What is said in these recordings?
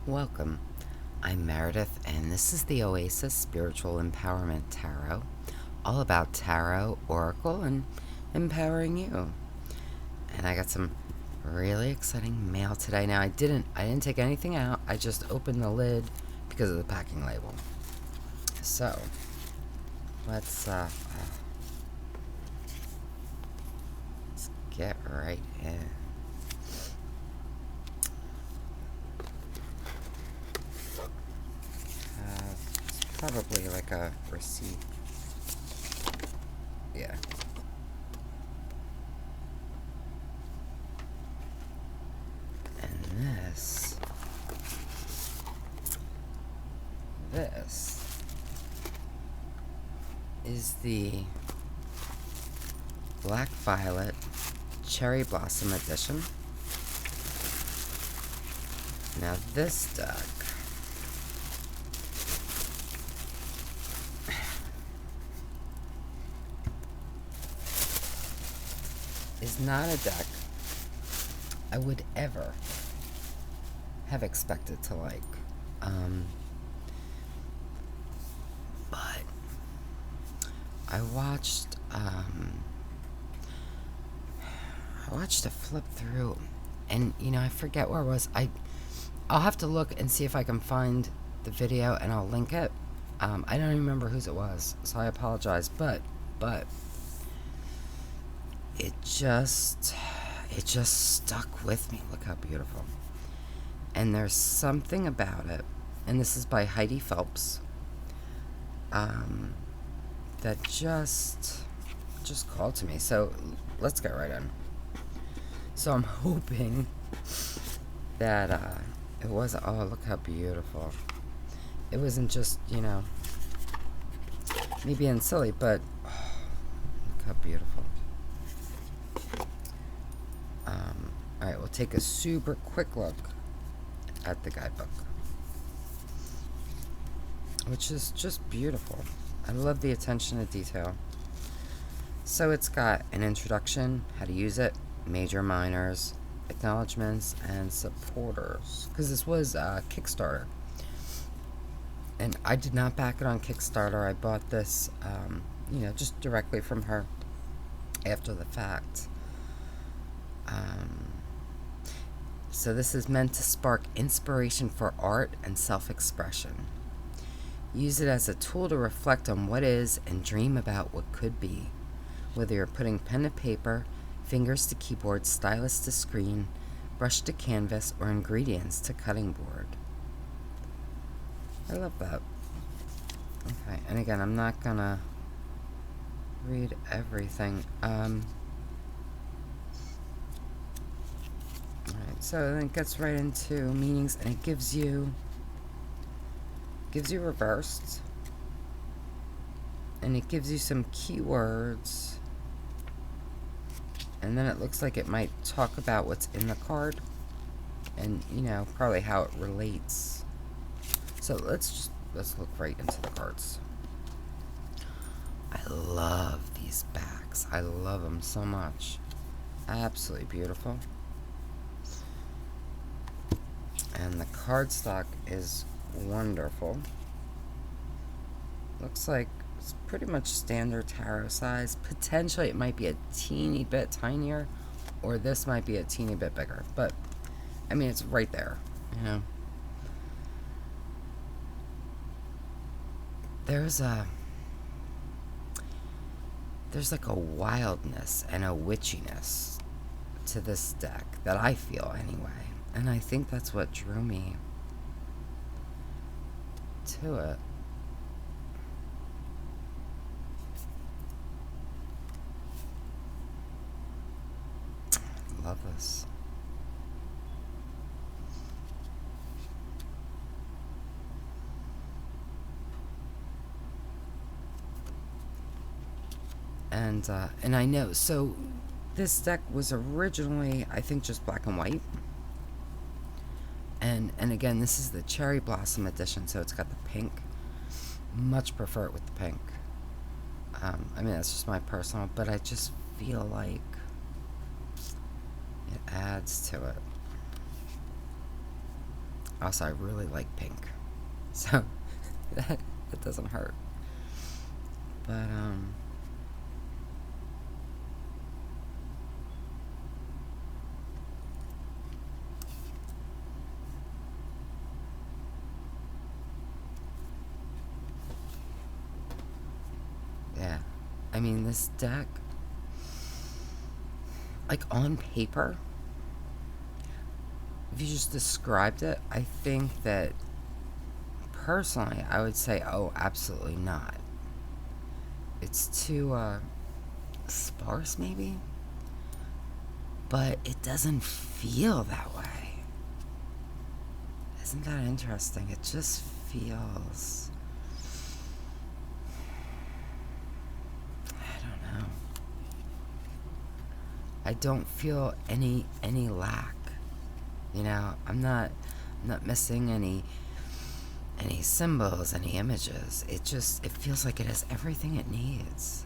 Welcome. I'm Meredith, and this is the Oasis Spiritual Empowerment Tarot, all about tarot, oracle, and empowering you. And I got some really exciting mail today. Now I didn't take anything out. I just opened the lid because of the packing label. So let's get right in. Probably like a receipt. Yeah. And this is the Black Violet Cherry Blossom Edition. Now this deck is not a deck I would ever have expected to like. But I watched a flip through, and I forget where it was. I'll have to look and see if I can find the video, and I'll link it. I don't even remember whose it was, so I apologize. But it just stuck with me. Look how beautiful. And there's something about it, and this is by Heidi Phelps, that just called to me. So let's get right in. So I'm hoping that it wasn't, oh, look how beautiful. It wasn't just, me being silly, but look how beautiful. Alright, we'll take a super quick look at the guidebook, which is just beautiful. I love the attention to detail. So it's got an introduction, how to use it, major, minors, acknowledgements, and supporters. Because this was Kickstarter. And I did not back it on Kickstarter. I bought this, just directly from her after the fact. So this is meant to spark inspiration for art and self-expression. Use it as a tool to reflect on what is and dream about what could be. Whether you're putting pen to paper, fingers to keyboard, stylus to screen, brush to canvas, or ingredients to cutting board. I love that. Okay, and again, I'm not gonna read everything. Alright, so then it gets right into meanings, and it gives you reversed, and it gives you some keywords, and then it looks like it might talk about what's in the card, and probably how it relates. So let's look right into the cards. I love these backs. I love them so much. Absolutely beautiful. And the cardstock is wonderful. Looks like it's pretty much standard tarot size. Potentially it might be a teeny bit tinier, or this might be a teeny bit bigger. But, I mean, it's right there, There's like a wildness and a witchiness to this deck that I feel anyway. And I think that's what drew me to it. Love this. And I know, so this deck was originally, I think, just black and white. And again, this is the Cherry Blossom Edition, so it's got the pink. Much prefer it with the pink. I mean, that's just my personal, but I just feel like it adds to it. Also, I really like pink. So, that doesn't hurt. But, yeah. I mean, this deck, like on paper, if you just described it, I think that personally, I would say, oh, absolutely not. It's too sparse, maybe, but it doesn't feel that way. Isn't that interesting? It just feels, I don't know. I don't feel any lack. You know, I'm not missing any symbols, any images. It feels like it has everything it needs.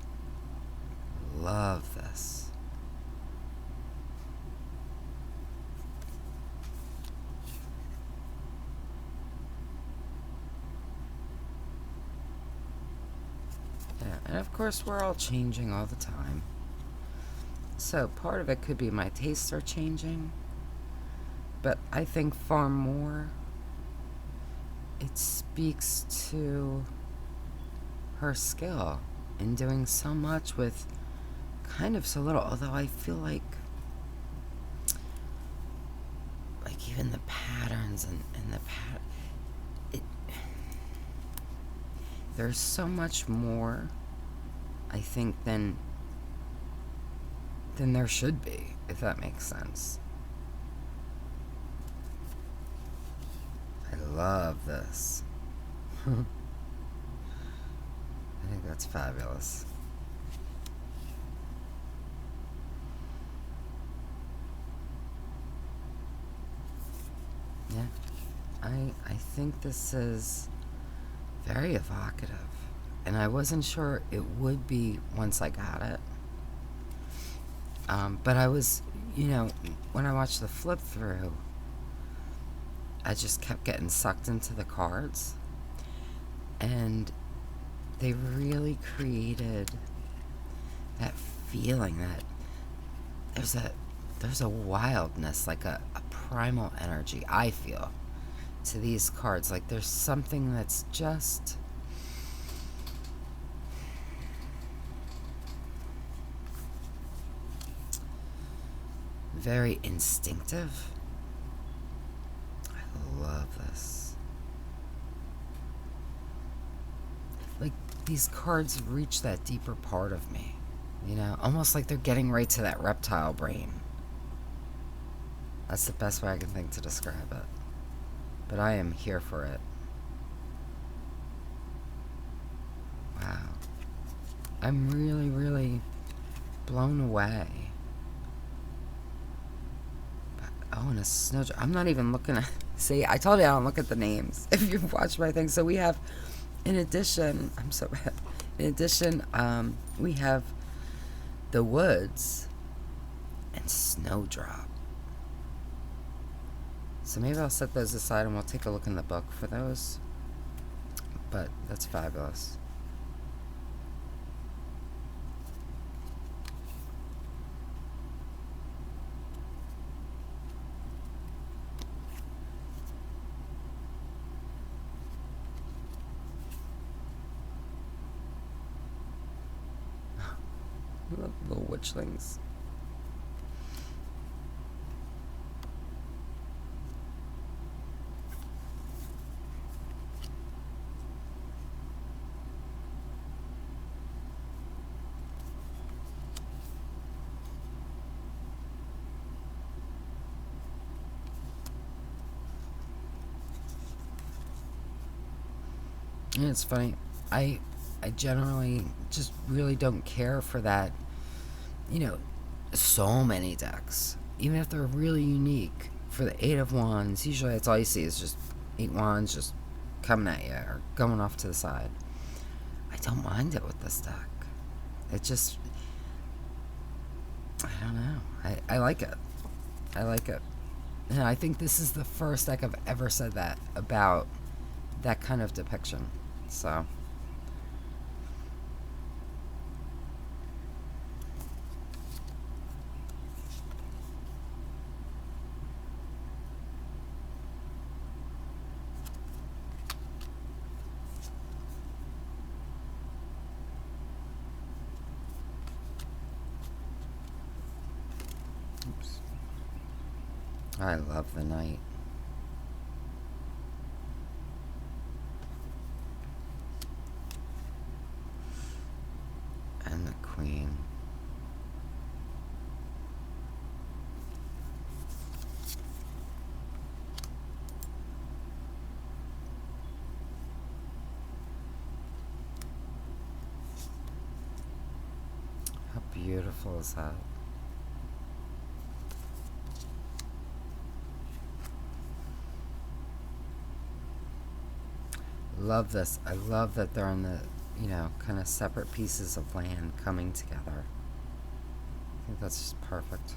Love this. Yeah, and of course we're all changing all the time. So part of it could be my tastes are changing, but I think far more it speaks to her skill in doing so much with kind of so little. Although I feel like even the patterns and the there's so much more, I think, than there should be, if that makes sense. I love this. I think that's fabulous. Yeah, I think this is very evocative, and I wasn't sure it would be once I got it. But I was, when I watched the flip through, I just kept getting sucked into the cards, and they really created that feeling that there's a wildness, like a primal energy, I feel, to these cards. Like there's something that's just very instinctive. I love this. Like these cards reach that deeper part of me, almost like they're getting right to that reptile brain. That's the best way I can think to describe it. But I am here for it. Wow. I'm really, really blown away. Oh, and a snowdrop. I'm not even looking at... See, I told you I don't look at the names if you've watched my thing. So we have, in addition... I'm so bad. In addition, we have the woods and snowdrop. So maybe I'll set those aside and we'll take a look in the book for those. But that's fabulous. Little witchlings. And it's funny, I generally just really don't care for that, so many decks. Even if they're really unique. For the 8 of Wands, usually that's all you see is just 8 Wands just coming at you or going off to the side. I don't mind it with this deck. It just, I don't know. I like it. I like it. And I think this is the first deck I've ever said that about that kind of depiction. So. Oops. I love the Knight. And the Queen. How beautiful is that? Love this. I love that they're on the, kind of separate pieces of land coming together. I think that's just perfect.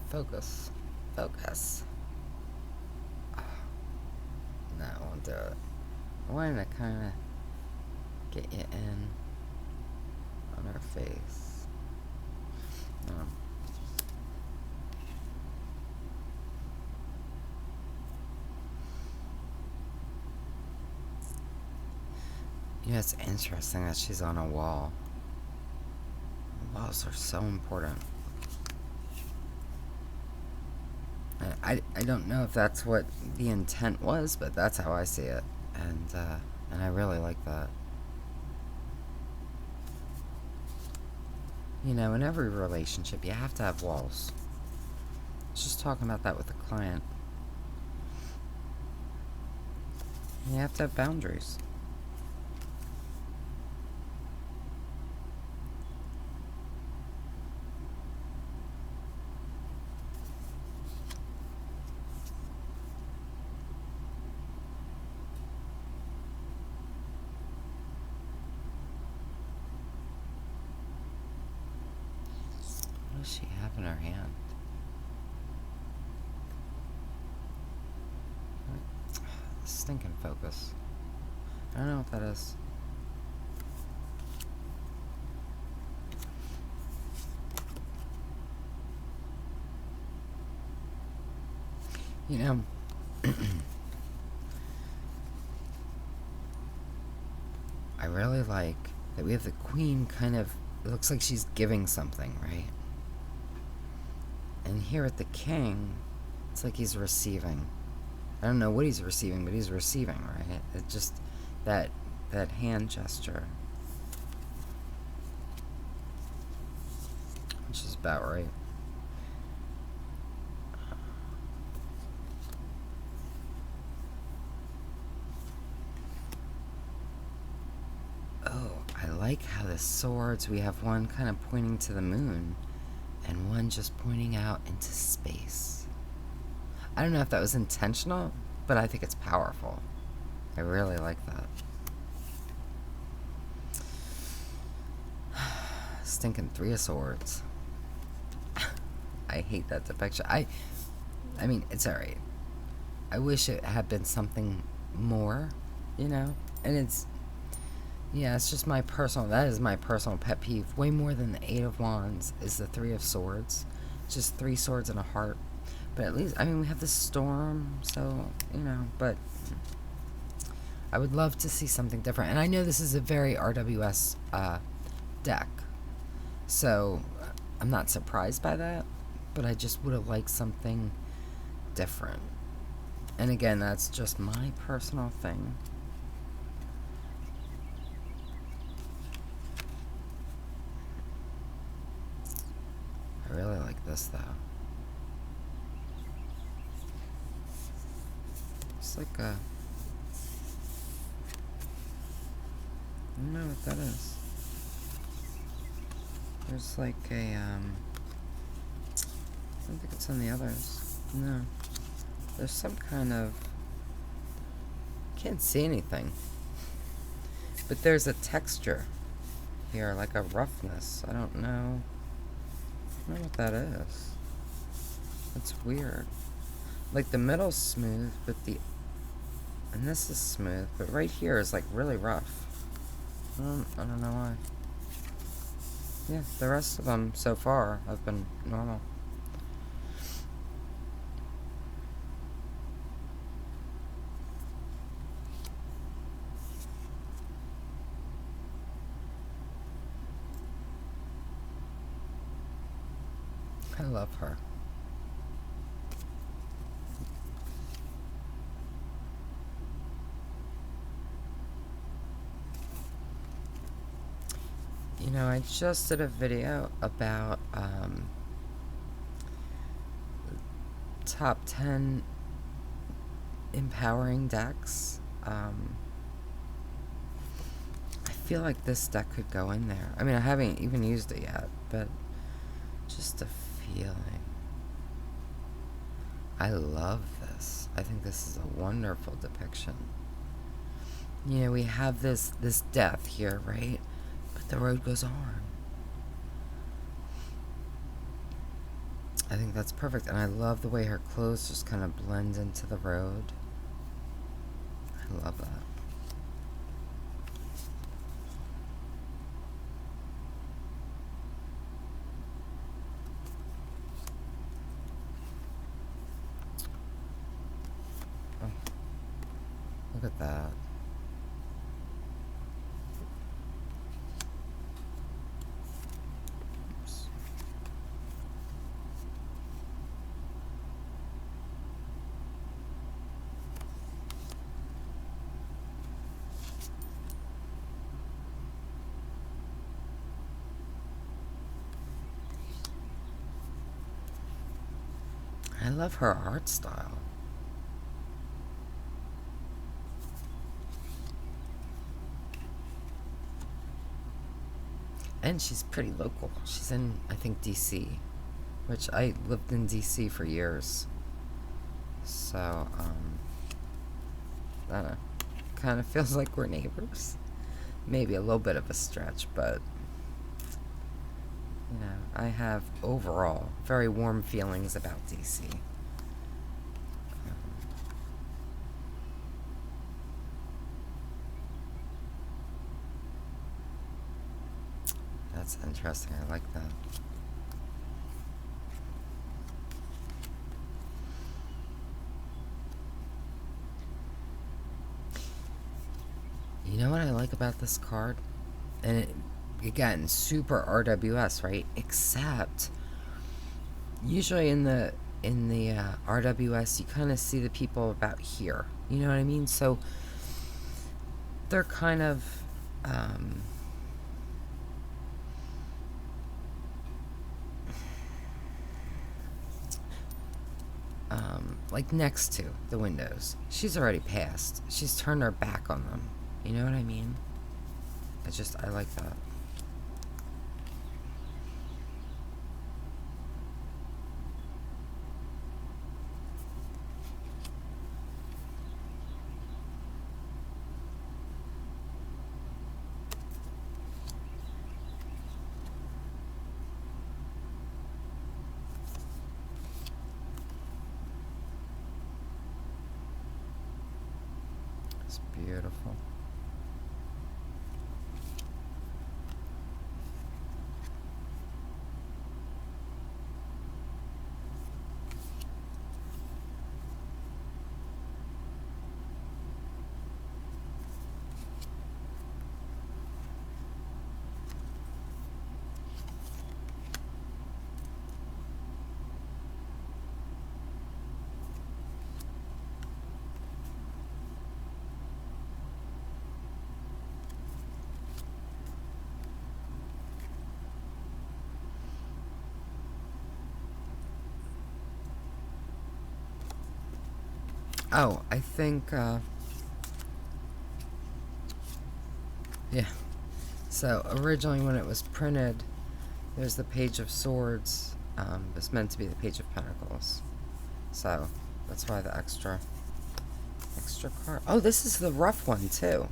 Focus. Focus. Oh, no, I won't do it. I wanted to kind of get you in on her face. It's interesting that she's on a wall. Walls are so important. I don't know if that's what the intent was, but that's how I see it, and I really like that. In every relationship, you have to have walls. I was just talking about that with a client. You have to have boundaries. What does she have in her hand? Stinking focus. I don't know what that is. I really like that we have the Queen kind of, it looks like she's giving something, right? And here at the King, it's like he's receiving. I don't know what he's receiving, but he's receiving, right? It's just that hand gesture. Which is about right. Oh, I like how the swords, we have one kind of pointing to the moon and one just pointing out into space. I don't know if that was intentional, but I think it's powerful. I really like that. Stinking 3 of Swords. I hate that depiction. I mean, it's alright. I wish it had been something more, And it's just my personal, that is my personal pet peeve. Way more than the 8 of Wands is the 3 of Swords. Just 3 swords and a heart. But at least, we have the storm, so, but I would love to see something different. And I know this is a very RWS deck, so I'm not surprised by that, but I just would have liked something different. And again, that's just my personal thing. I really like this though. It's like a... I don't know what that is. There's like a, I don't think it's on the others. No. There's some kind of... Can't see anything. But there's a texture here, like a roughness. I don't know what that is. It's weird. Like the middle's smooth, but and this is smooth, but right here is like really rough. I don't know why. Yeah, the rest of them so far have been normal. I love her. You know, I just did a video about top 10 empowering decks. I feel like this deck could go in there. I mean, I haven't even used it yet, but just a feeling. I love this. I think this is a wonderful depiction. You know, we have this death here, right? But the road goes on. I think that's perfect, and I love the way her clothes just kind of blend into the road. I love that. Oh, look at that. Oops. I love her art style. And she's pretty local. She's in, I think, DC, which I lived in DC for years. So, I don't know. Kind of feels like we're neighbors. Maybe a little bit of a stretch, but, you know, I have overall very warm feelings about DC. That's interesting. I like that. You know what I like about this card? And it, again, super RWS, right? Except usually in the RWS, you kind of see the people about here. You know what I mean? So they're kind of like next to the windows. She's already passed. She's turned her back on them. You know what I mean? I like that. It's beautiful. Oh, I think, yeah. So, originally when it was printed, there's the Page of Swords. It's meant to be the Page of Pentacles. So, that's why the extra card. Oh, this is the rough one, too.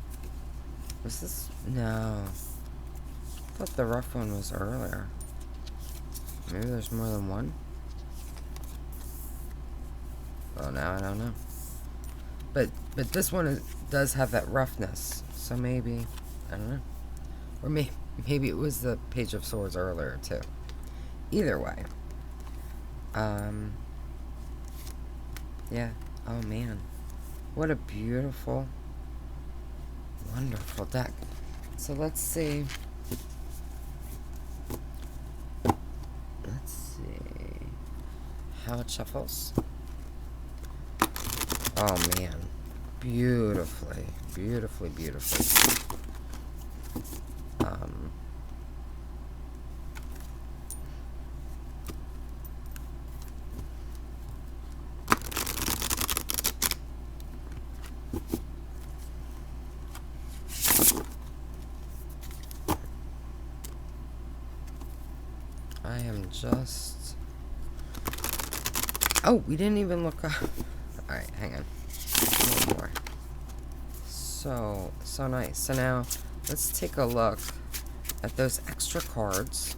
Was this? No. I thought the rough one was earlier. Maybe there's more than one? Oh, now I don't know. But this one does have that roughness. So maybe, I don't know. Or maybe it was the Page of Swords earlier, too. Either way. Yeah. Oh, man. What a beautiful, wonderful deck. So let's see. Let's see how it shuffles. Oh, man. Beautifully. Beautifully, beautifully. I am just... Oh, we didn't even look up. Alright, hang on. One more. So nice. So now, let's take a look at those extra cards.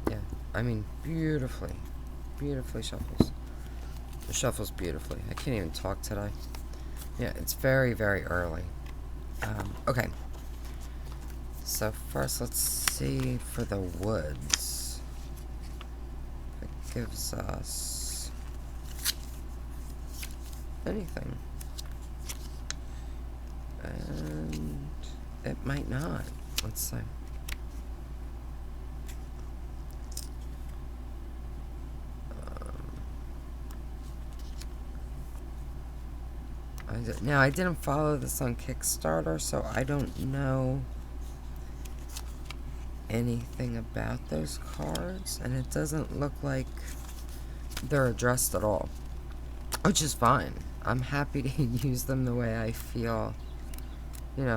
Yeah, I mean, beautifully shuffles. It shuffles beautifully. I can't even talk today. Yeah, it's very, very early. Okay. So first, let's see for the woods. It gives us anything. And it might not. Let's see. Now, I didn't follow this on Kickstarter, so I don't know anything about those cards, and it doesn't look like they're addressed at all, which is fine. I'm happy to use them the way I feel,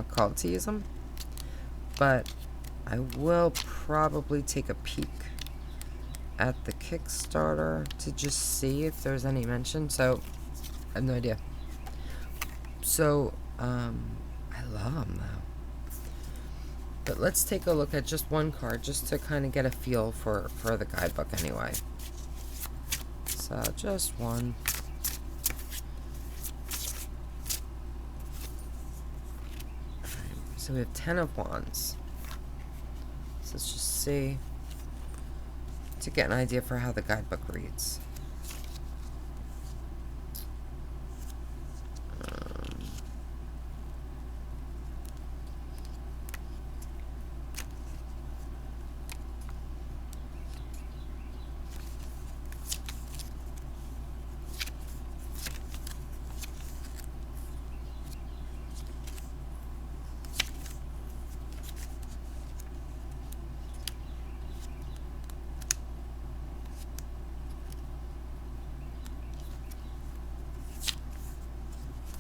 called to use them, but I will probably take a peek at the Kickstarter to just see if there's any mention. So I have no idea. So I love them though. But let's take a look at just one card, just to kind of get a feel for the guidebook anyway. So, just one. Alright, so we have 10 of Wands. So let's just see, to get an idea for how the guidebook reads.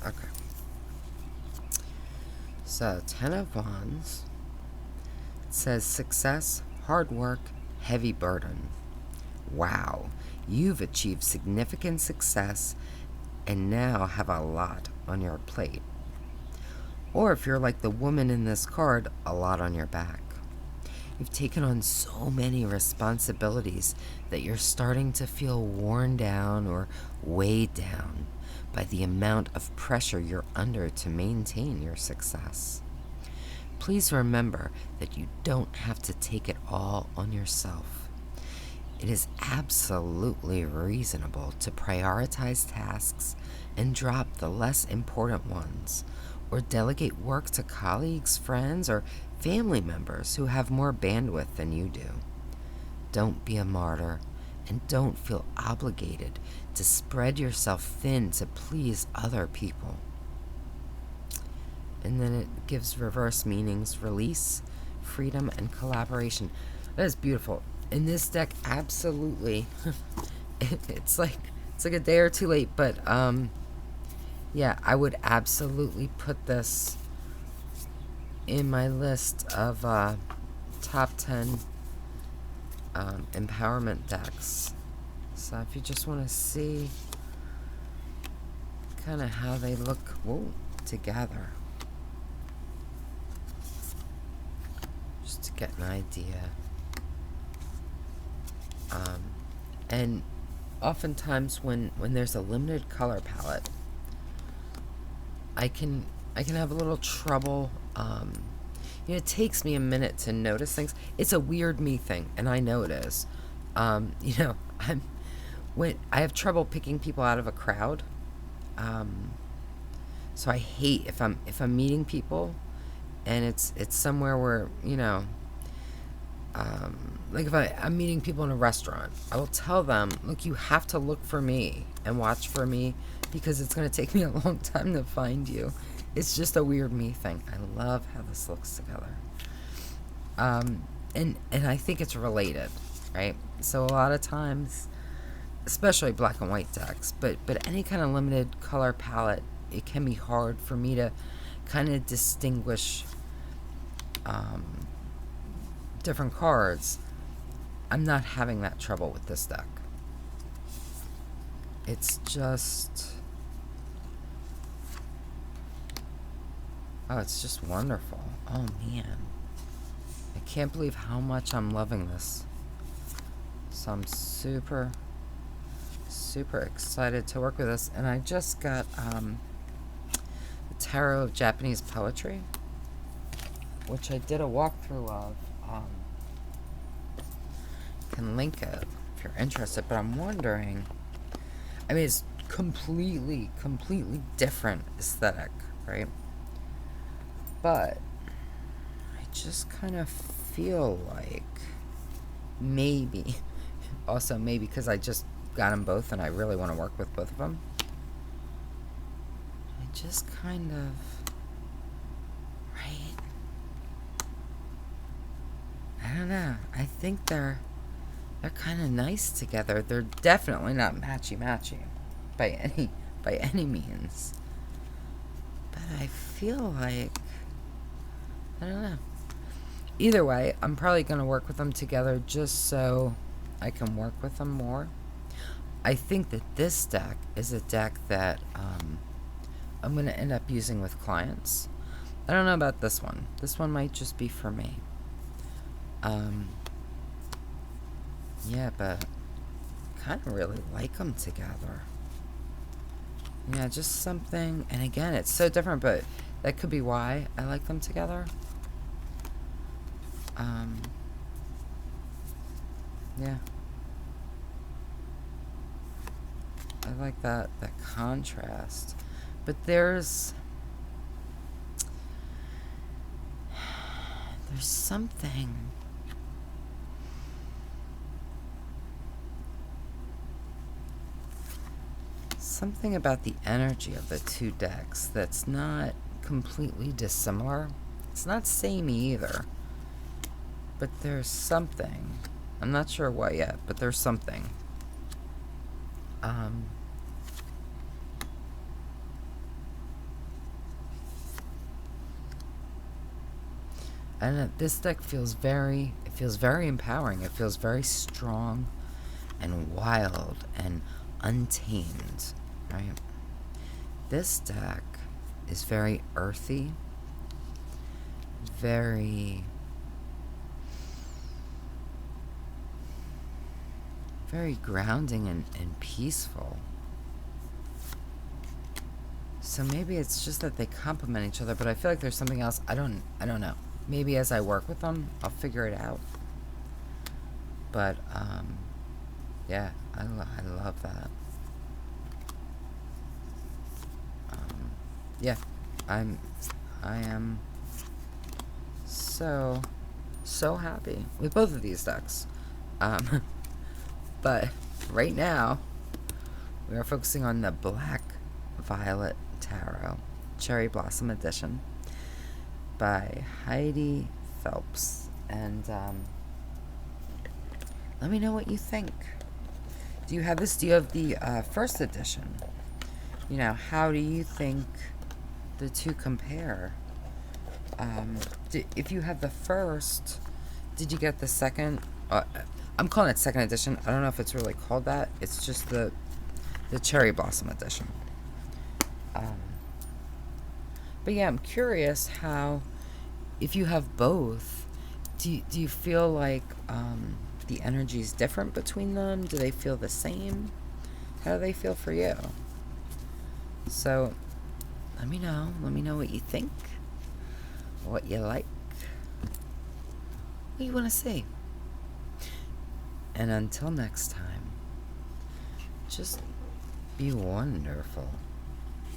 Okay. So, 10 of Wands. It says success, hard work, heavy burden. Wow, you've achieved significant success and now have a lot on your plate. Or if you're like the woman in this card, a lot on your back. You've taken on so many responsibilities that you're starting to feel worn down or weighed down by the amount of pressure you're under to maintain your success. Please remember that you don't have to take it all on yourself. It is absolutely reasonable to prioritize tasks and drop the less important ones, or delegate work to colleagues, friends, or family members who have more bandwidth than you do. Don't be a martyr, and don't feel obligated to spread yourself thin to please other people. And then it gives reverse meanings: release, freedom, and collaboration. That is beautiful. In this deck, absolutely, it's like it's like a day or two late, but yeah, I would absolutely put this in my list of top 10 empowerment decks. So if you just want to see kind of how they look together, just to get an idea. And oftentimes when there's a limited color palette, I can have a little trouble. It takes me a minute to notice things. It's a weird me thing, and I know it is. When I have trouble picking people out of a crowd. So I hate if I'm meeting people, and it's somewhere where like if I'm meeting people in a restaurant, I will tell them, look, you have to look for me and watch for me because it's going to take me a long time to find you. It's just a weird me thing. I love how this looks together. And I think it's related, right? So a lot of times, especially black and white decks, but any kind of limited color palette, it can be hard for me to kind of distinguish different cards. I'm not having that trouble with this deck. It's just... it's just wonderful. Oh, man. I can't believe how much I'm loving this. So I'm super, super excited to work with this. And I just got the Tarot of Japanese Poetry, which I did a walkthrough of. Can link it if you're interested, but I'm wondering, I mean, it's completely different aesthetic, right? But I just kind of feel like maybe because I just got them both and I really want to work with both of them, I just kind of, right? I don't know. I think they're kind of nice together. They're definitely not matchy by any means. But I feel like, I don't know. Either way, I'm probably going to work with them together just so I can work with them more. I think that this deck is a deck that I'm going to end up using with clients. I don't know about this one. This one might just be for me. Yeah, but kind of really like them together. Yeah, just something, and again, it's so different, but that could be why I like them together. Yeah. I like that contrast. But there's something about the energy of the two decks that's not completely dissimilar. It's not samey either. But there's something. I'm not sure what yet, but there's something. And this deck feels very empowering. It feels very strong and wild and untamed, right? This deck is very earthy, very grounding and peaceful. So maybe it's just that they complement each other, but I feel like there's something else. I don't know. Maybe as I work with them, I'll figure it out. But yeah, I love that. Yeah, I am so happy with both of these decks. But right now, we are focusing on the Black Violet Tarot Cherry Blossom Edition by Heidi Phelps. And let me know what you think. Do you have this? Do you have the first edition? How do you think the two compare? If you have the first, did you get the second? I'm calling it second edition. I don't know if it's really called that. It's just the cherry blossom edition. But yeah, I'm curious how, if you have both, do you feel like the energy is different between them? Do they feel the same? How do they feel for you? So let me know. Let me know what you think, what you like, what you want to see. And until next time, just be wonderful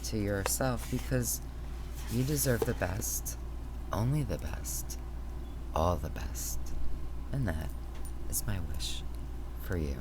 to yourself, because you deserve the best, only the best, all the best. And that is my wish for you.